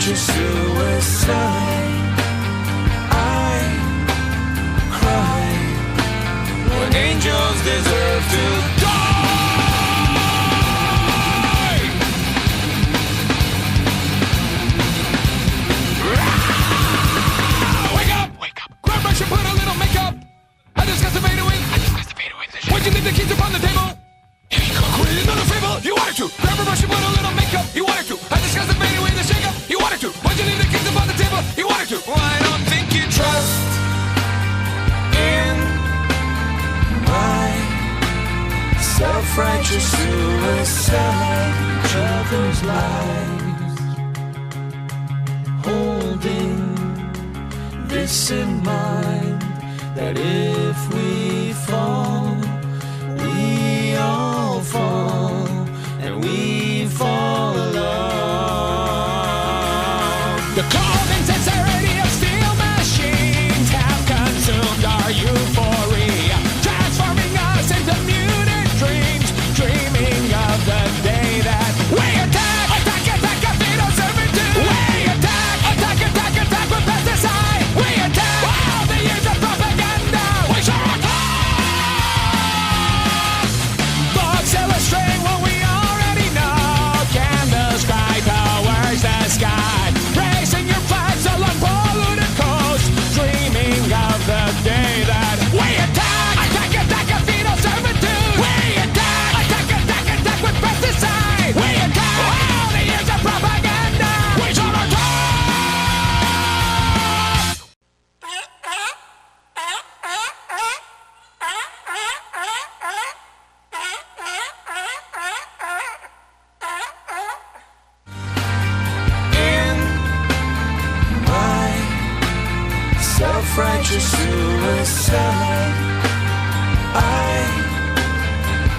self-righteous suicide. I cry when angels deserve to die. Wake up! Wake up! Grab brush and put a little makeup. I discussed the fade away. Why'd you leave the keys upon the table? Create another fable. You wanted to. Grab a brush and put a little makeup. You wanted to. I discussed the fade away, the shake up. You wanted to. Why'd you leave the keys upon the table? You wanted to. Well, I don't think you trust in my self-righteous suicide. Others' lives, holding this in mind, that if we fall, we all fall, and we fall alone. The cold insincerity of steel machines have consumed our euphoria, transforming us into muted dreams, dreaming of the day that we attack, attack, attack, a fetal servitude. We attack, attack, attack, attack with pesticide. We attack all the years of propaganda. We shall attack. Books illustrating what we already know. Candles cry towards the sky, raising your flags along polluted coast, dreaming of the day that we attack, attack, attack, a fetal servitude. We attack, attack, attack, attack with pesticide. We attack all the years of propaganda. We shall attack. In my self-righteous suicide, I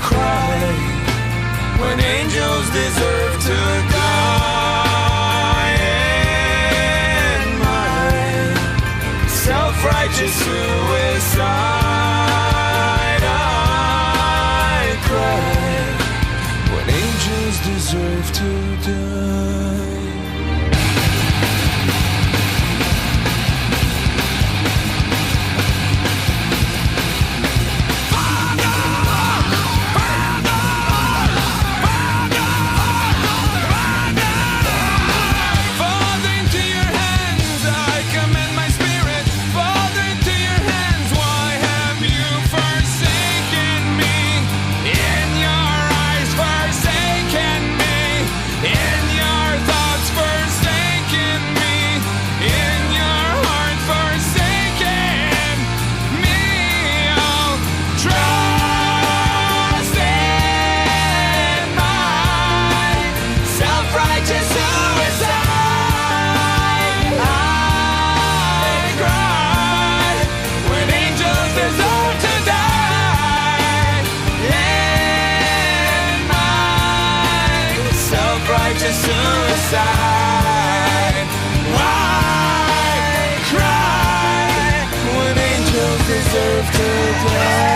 cry when angels deserve to die. In my self-righteous suicide, I cry when angels deserve to die. Father, into your hands I commend my spirit. Father, into your hands, why have you forsaken me? In your eyes, forsaken me. In your thoughts, forsaken me. In your heart, forsaken me. Oh, trust in my self-righteous suicide. I cry when angels deserve to die. In my self-righteous suicide, I cry when angels deserve to die.